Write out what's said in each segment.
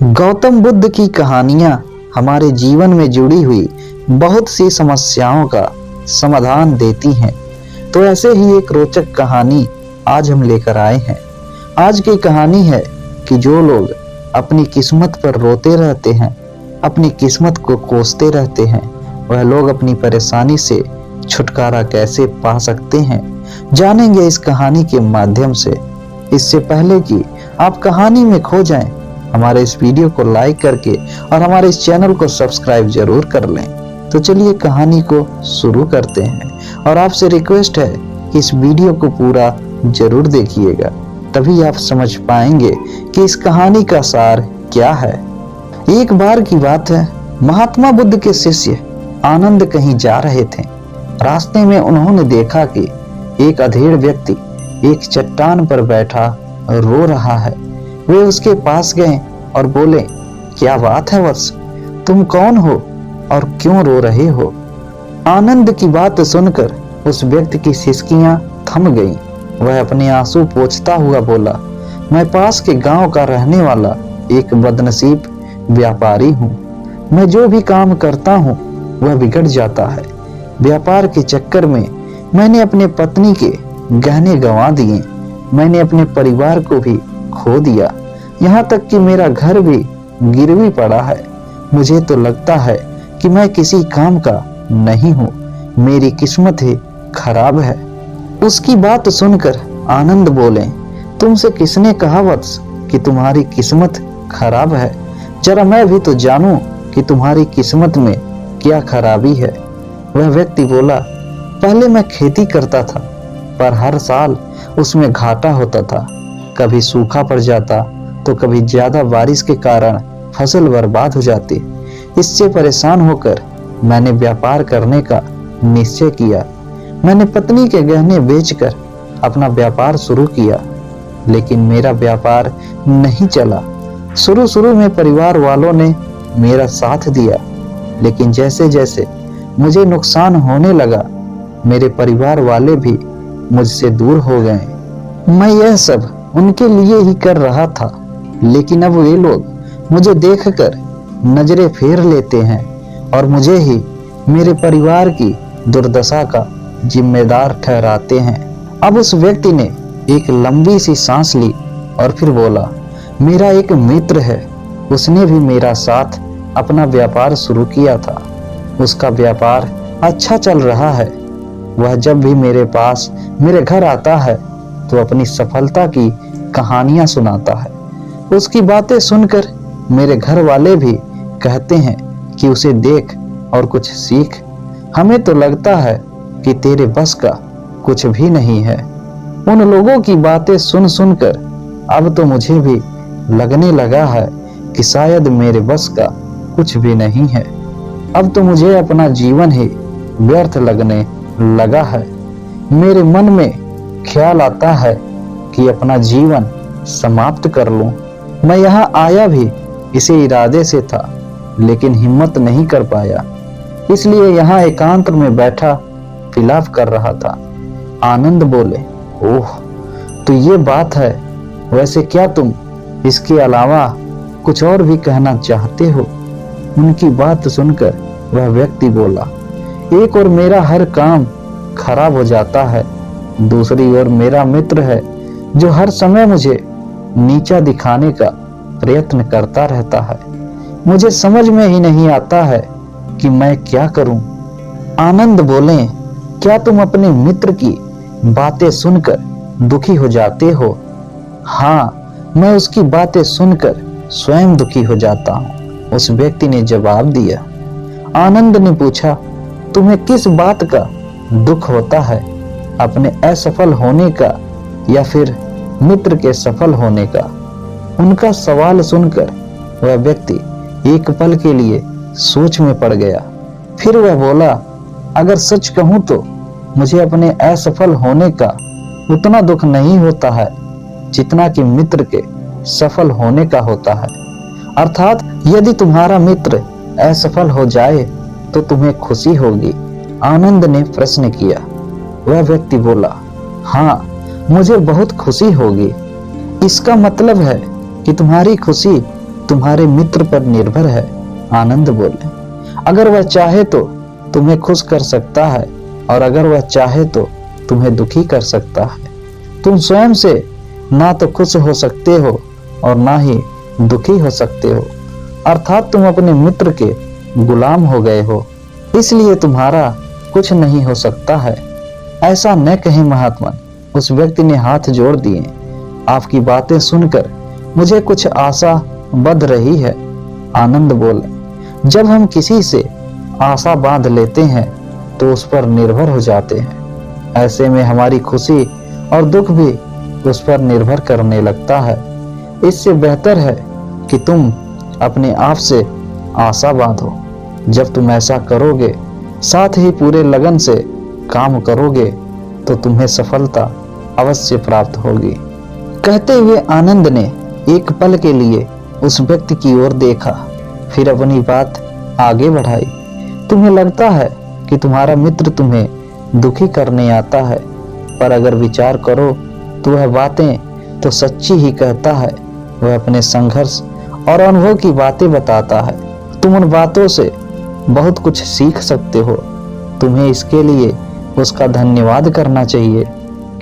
गौतम बुद्ध की कहानियां हमारे जीवन में जुड़ी हुई बहुत सी समस्याओं का समाधान देती हैं। तो ऐसे ही एक रोचक कहानी आज हम लेकर आए हैं। आज की कहानी है कि जो लोग अपनी किस्मत पर रोते रहते हैं, अपनी किस्मत को कोसते रहते हैं, वह लोग अपनी परेशानी से छुटकारा कैसे पा सकते हैं, जानेंगे इस कहानी के माध्यम से। इससे पहले कि आप कहानी में खो जाएं, हमारे इस वीडियो को लाइक करके और हमारे इस चैनल को सब्सक्राइब जरूर कर लें। तो चलिए कहानी को शुरू करते हैं और आपसे रिक्वेस्ट है कि इस वीडियो को पूरा जरूर देखिएगा, तभी आप समझ पाएंगे कि इस कहानी का सार क्या है। एक बार की बात है, महात्मा बुद्ध के शिष्य आनंद कहीं जा रहे थे। रास्ते में उन्होंने देखा कि एक अधेड़ व्यक्ति एक चट्टान पर बैठा रो रहा है। वे उसके पास गए और बोले, क्या बात है वत्स, तुम कौन हो और क्यों रो रहे हो? आनंद की बात सुनकर उस व्यक्ति की सिसकियां थम गईं। वह अपने आंसू पोंछता हुआ बोला, मैं पास के गांव का रहने वाला एक बदनसीब व्यापारी हूँ। मैं जो भी काम करता हूँ वह बिगड़ जाता है। व्यापार के चक्कर में मैंने अपने पत्नी के गहने गंवा दिए, मैंने अपने परिवार को भी खो दिया, यहाँ तक कि मेरा घर भी गिरवी पड़ा है। मुझे तो लगता है कि मैं किसी काम का नहीं हूँ, मेरी किस्मत ही खराब है। उसकी बात सुनकर आनंद बोले, तुमसे किसने कहा वत्स कि तुम्हारी किस्मत खराब है? जरा मैं भी तो जानूं कि तुम्हारी किस्मत में क्या खराबी है। वह व्यक्ति बोला, पहले मैं खेती करता था, पर हर साल उसमें घाटा होता था। कभी सूखा पड़ जाता तो कभी ज्यादा बारिश के कारण फसल बर्बाद हो जाती। इससे परेशान होकर मैंने व्यापार करने का निश्चय किया। मैंने पत्नी के गहने बेचकर अपना व्यापार शुरू किया, लेकिन मेरा व्यापार नहीं चला। शुरू में परिवार वालों ने मेरा साथ दिया, लेकिन जैसे जैसे मुझे नुकसान होने लगा, मेरे परिवार वाले भी मुझसे दूर हो गए। मैं यह सब उनके लिए ही कर रहा था, लेकिन अब वे लोग मुझे देखकर नजरें फेर लेते हैं और मुझे ही मेरे परिवार की दुर्दशा का जिम्मेदार ठहराते हैं। अब उस व्यक्ति ने एक लंबी सी सांस ली और फिर बोला, मेरा एक मित्र है, उसने भी मेरा साथ अपना व्यापार शुरू किया था। उसका व्यापार अच्छा चल रहा है। वह जब भी मेरे पास मेरे घर आता है तो अपनी सफलता की कहानियां सुनाता है। उसकी बातें सुनकर मेरे घर वाले भी कहते हैं कि उसे देख और कुछ सीख। हमें तो लगता है कि तेरे बस का कुछ भी नहीं है। उन लोगों की बातें सुनकर अब तो मुझे भी लगने लगा है कि शायद मेरे बस का कुछ भी नहीं है। अब तो मुझे अपना जीवन ही व्यर्थ लगने लगा है। मेरे मन में ख्याल आता है कि अपना जीवन समाप्त कर लूं। मैं यहाँ आया भी इसी इरादे से था, लेकिन हिम्मत नहीं कर पाया, इसलिए यहाँ एकांत में बैठा विलाप कर रहा था। आनंद बोले, ओह, तो ये बात है। वैसे क्या तुम इसके अलावा कुछ और भी कहना चाहते हो? उनकी बात सुनकर वह व्यक्ति बोला, एक और मेरा हर काम खराब हो जाता है, दूसरी ओर मेरा मित्र है जो हर समय मुझे नीचा दिखाने का प्रयत्न करता रहता है। मुझे समझ में ही नहीं आता है कि मैं क्या करूं। आनंद बोले, क्या तुम अपने मित्र की बातें सुनकर दुखी हो जाते हो? हाँ, मैं उसकी बातें सुनकर स्वयं दुखी हो जाता हूँ, उस व्यक्ति ने जवाब दिया। आनंद ने पूछा, तुम्हें किस बात का दुख होता है, अपने असफल होने का या फिर मित्र के सफल होने का? उनका सवाल सुनकर वह व्यक्ति एक पल के लिए सोच में पड़ गया। फिर वह बोला, अगर सच कहूं तो मुझे अपने असफल होने का उतना दुख नहीं होता है जितना कि मित्र के सफल होने का होता है। अर्थात यदि तुम्हारा मित्र असफल हो जाए तो तुम्हें खुशी होगी? आनंद ने प्रश्न किया। वह व्यक्ति बोला, हाँ, मुझे बहुत खुशी होगी। इसका मतलब है कि तुम्हारी खुशी तुम्हारे मित्र पर निर्भर है। आनंद बोले, अगर वह चाहे तो तुम्हें खुश कर सकता है और अगर वह चाहे तो तुम्हें दुखी कर सकता है। तुम स्वयं से ना तो खुश हो सकते हो और ना ही दुखी हो सकते हो, अर्थात तुम अपने मित्र के गुलाम हो गए हो, इसलिए तुम्हारा कुछ नहीं हो सकता है। ऐसा न कहें महात्मा। उस व्यक्ति ने हाथ जोड़ दिए। आपकी बातें सुनकर मुझे कुछ आशा बंध रही है। आनंद बोले, जब हम किसी से आशा बांध लेते हैं तो उस पर निर्भर हो जाते हैं। ऐसे में हमारी खुशी और दुख भी उस पर निर्भर करने लगता है। इससे बेहतर है कि तुम अपने आप से आशा बांधो। जब तुम ऐसा करोगे, साथ ही पूरे लगन से काम करोगे, तो तुम्हें सफलता अवश्य प्राप्त होगी। कहते हुए आनंद ने एक पल के लिए उस व्यक्ति की ओर देखा, फिर अपनी बात आगे बढ़ाई। तुम्हें लगता है कि तुम्हारा मित्र तुम्हें दुखी करने आता है, पर अगर विचार करो तो वह बातें तो सच्ची ही कहता है। वह अपने संघर्ष और अनुभव की बातें बताता है। तुम उन बातों से बहुत कुछ सीख सकते हो। तुम्हें इसके लिए उसका धन्यवाद करना चाहिए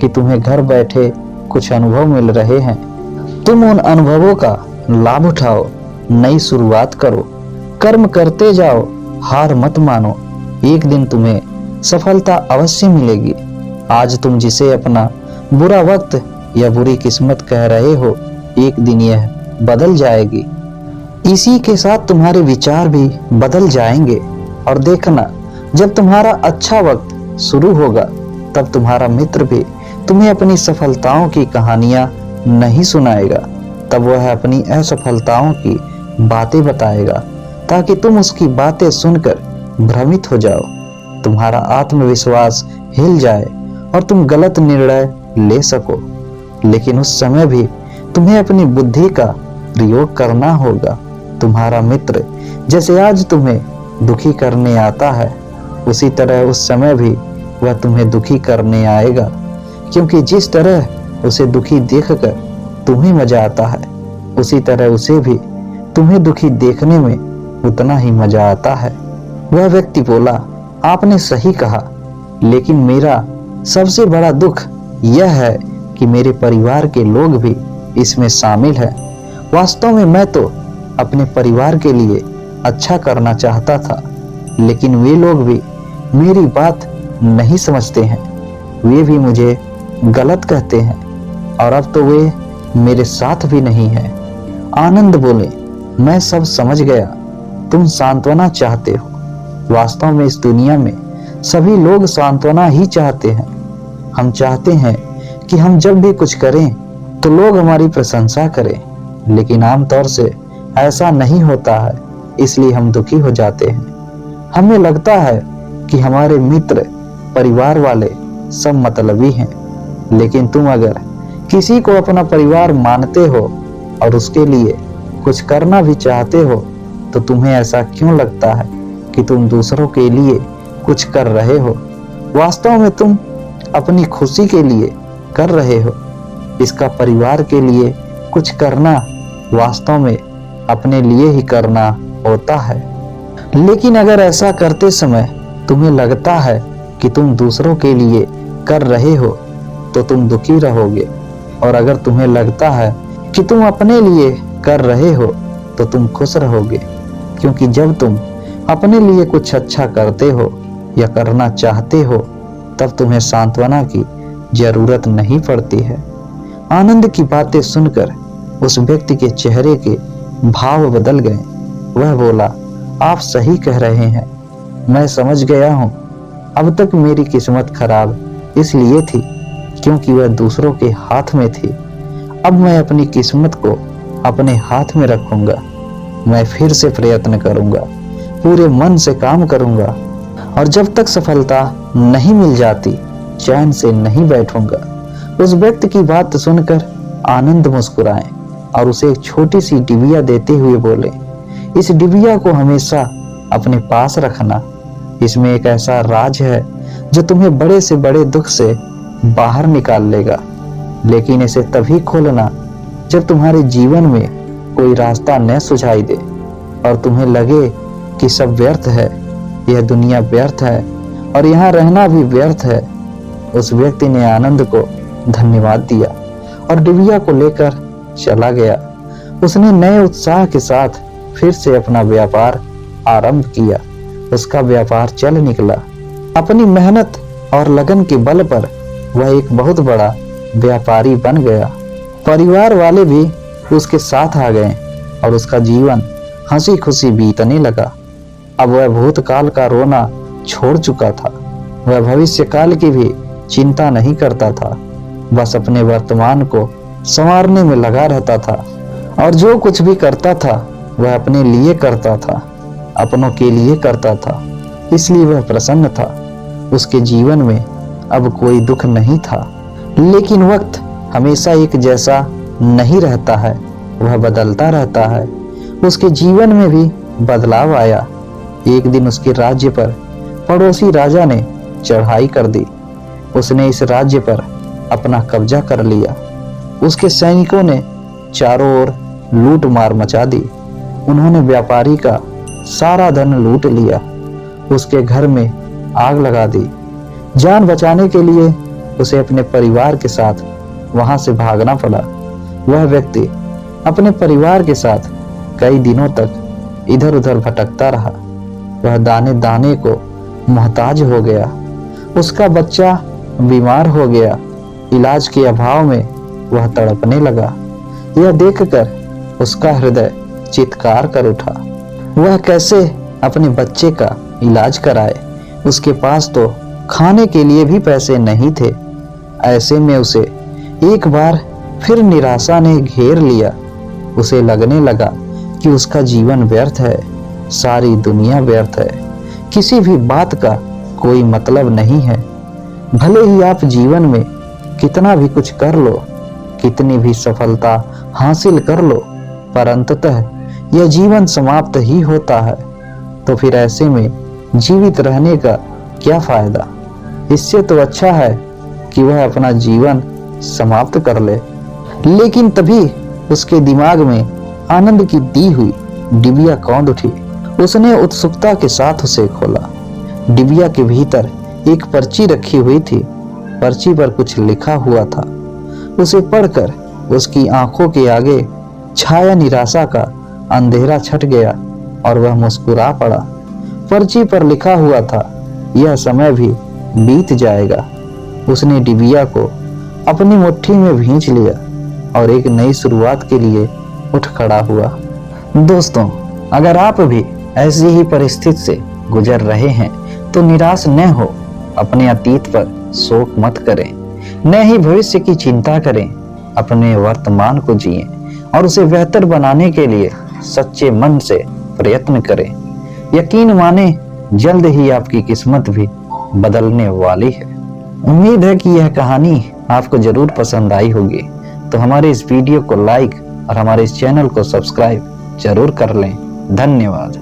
कि तुम्हें घर बैठे कुछ अनुभव मिल रहे हैं। तुम उन अनुभवों का लाभ उठाओ, नई शुरुआत करो, कर्म करते जाओ, हार मत मानो। एक दिन तुम्हें सफलता अवश्य मिलेगी। आज तुम जिसे अपना बुरा वक्त या बुरी किस्मत कह रहे हो, एक दिन यह बदल जाएगी। इसी के साथ तुम्हारे विचार भी बदल जाएंगे। और देखना, जब तुम्हारा अच्छा वक्त शुरू होगा तब तुम्हारा मित्र भी तुम्हें अपनी सफलताओं की कहानियां नहीं सुनाएगा। तब वह अपनी असफलताओं की बातें बताएगा ताकि तुम उसकी बातें सुनकर भ्रमित हो जाओ, तुम्हारा आत्मविश्वास हिल जाए और तुम गलत निर्णय ले सको। लेकिन उस समय भी तुम्हें अपनी बुद्धि का प्रयोग करना होगा। तुम्हारा मित्र जैसे आज तुम्हें दुखी करने आता है, उसी तरह उस समय भी वह तुम्हें दुखी करने आएगा, क्योंकि जिस तरह उसे दुखी देखकर तुम्हें मजा आता है, उसी तरह उसे भी तुम्हें दुखी देखने में उतना ही मजा आता है। वह व्यक्ति बोला, आपने सही कहा, लेकिन मेरा सबसे बड़ा दुख यह है कि मेरे परिवार के लोग भी इसमें शामिल हैं। वास्तव में मैं तो अपने परिवार के लिए अच्छा करना चाहता था, लेकिन वे लोग भी मेरी बात नहीं समझते हैं। वे भी मुझे गलत कहते हैं और अब तो वे मेरे साथ भी नहीं हैं। आनंद बोले, मैं सब समझ गया। तुम सांत्वना चाहते हो। वास्तव में इस दुनिया में सभी लोग सांत्वना ही चाहते हैं। हम चाहते हैं कि हम जब भी कुछ करें तो लोग हमारी प्रशंसा करें, लेकिन आमतौर से ऐसा नहीं होता है, इसलिए हम दुखी हो जाते हैं। हमें लगता है कि हमारे मित्र, परिवार वाले सब मतलबी हैं, लेकिन तुम अगर किसी को अपना परिवार मानते हो और उसके लिए कुछ करना भी चाहते हो, तो तुम्हें ऐसा क्यों लगता है कि तुम दूसरों के लिए कुछ कर रहे हो? वास्तव में तुम अपनी खुशी के लिए कर रहे हो। इसका परिवार के लिए कुछ करना वास्तव में अपने लिए ही करना होता है। लेकिन अगर ऐसा करते समय तुम्हें लगता है कि तुम दूसरों के लिए कर रहे हो, तो तुम दुखी रहोगे, और अगर तुम्हें लगता है कि तुम अपने लिए कर रहे हो, तो तुम खुश रहोगे, क्योंकि जब तुम अपने लिए कुछ अच्छा करते हो या करना चाहते हो, तब तुम्हें सांत्वना की जरूरत नहीं पड़ती है। आनंद की बातें सुनकर उस व्यक्ति के चेहरे के भाव बदल गए। वह बोला, आप सही कह रहे हैं, मैं समझ गया हूँ। अब तक मेरी किस्मत खराब इसलिए थी क्योंकि वह दूसरों के हाथ में थी। अब मैं अपनी किस्मत को अपने हाथ में रखूंगा। मैं फिर से प्रयत्न करूंगा, पूरे मन से काम करूंगा, और जब तक सफलता नहीं मिल जाती चैन से नहीं बैठूंगा। उस व्यक्ति की बात सुनकर आनंद मुस्कुराए और उसे एक छोटी सी डिबिया देते हुए बोले, इस डिबिया को हमेशा अपने पास रखना। इसमें एक ऐसा राज है जो तुम्हें बड़े से बड़े दुख से बाहर निकाल लेगा, लेकिन इसे तभी खोलना जब तुम्हारे जीवन में कोई रास्ता न सुझाई दे और तुम्हें लगे कि सब व्यर्थ है, यह दुनिया व्यर्थ है और यहाँ रहना भी व्यर्थ है, उस व्यक्ति ने आनंद को धन्यवाद दिया और डिबिया को लेकर चला गया। उसने नए उत्साह के साथ फिर से अपना व्यापार आरंभ किया। उसका व्यापार चल निकला। अपनी मेहनत और लगन के बल पर वह एक बहुत बड़ा व्यापारी बन गया। परिवार वाले भी उसके साथ आ गए और उसका जीवन हंसी खुशी बीतने लगा। अब वह भूतकाल का रोना छोड़ चुका था। वह भविष्य काल की भी चिंता नहीं करता था, बस अपने वर्तमान को संवारने में लगा रहता था और जो कुछ भी करता था वह अपने लिए करता था, अपनों के लिए करता था, इसलिए वह प्रसन्न था। उसके जीवन में अब कोई दुख नहीं था। लेकिन वक्त हमेशा एक जैसा नहीं रहता है, वह बदलता रहता है। उसके जीवन में भी बदलाव आया। एक दिन उसके राज्य पर पड़ोसी राजा ने चढ़ाई कर दी। उसने इस राज्य पर अपना कब्जा कर लिया। उसके सैनिकों ने चारों ओर लूट मार मचा दी। उन्होंने व्यापारी का सारा धन लूट लिया। उसके घर में आग लगा दी। जान बचाने के लिए उसे अपने परिवार के साथ वहां से भागना पड़ा। वह व्यक्ति अपने परिवार के साथ कई दिनों तक इधर उधर भटकता रहा। वह दाने दाने को मोहताज हो गया। उसका बच्चा बीमार हो गया। इलाज के अभाव में वह तड़पने लगा। यह देखकर उसका हृदय चित्कार कर उठा। वह कैसे अपने बच्चे का इलाज कराए? उसके पास तो खाने के लिए भी पैसे नहीं थे। ऐसे में उसे एक बार फिर निराशा ने घेर लिया। उसे लगने लगा कि उसका जीवन व्यर्थ है, सारी दुनिया व्यर्थ है, किसी भी बात का कोई मतलब नहीं है। भले ही आप जीवन में कितना भी कुछ कर लो, कितनी भी सफलता हासिल कर लो, पर अंततः यह जीवन समाप्त ही होता है। तो फिर ऐसे में जीवित रहने का क्या फायदा? इससे तो अच्छा है कि वह अपना जीवन समाप्त कर ले। लेकिन तभी उसके दिमाग में आनंद की दी हुई डिबिया कौंध उठी। उसने उत्सुकता के साथ उसे खोला। डिबिया के भीतर एक पर्ची रखी हुई थी। पर्ची पर कुछ लिखा हुआ था। उसे पढ़कर उसकी आंखों के आगे छाया निराशा का अंधेरा छट गया और वह मुस्कुरा पड़ा। पर्ची पर लिखा हुआ था, यह समय भी बीत जाएगा। उसने डिबिया को अपनी मुट्ठी में भींच लिया और एक नई शुरुआत के लिए उठ खड़ा हुआ। दोस्तों, अगर आप भी ऐसी ही परिस्थिति से गुजर रहे हैं तो निराश न हो। अपने अतीत पर शोक मत करें, न ही भविष्य की चिंता करें। अपने वर्तमान को जिएं और उसे बेहतर बनाने के लिए सच्चे मन से प्रयत्न करें। यकीन माने, जल्द ही आपकी किस्मत भी बदलने वाली है। उम्मीद है कि यह कहानी आपको जरूर पसंद आई होगी। तो हमारे इस वीडियो को लाइक और हमारे इस चैनल को सब्सक्राइब जरूर कर लें। धन्यवाद।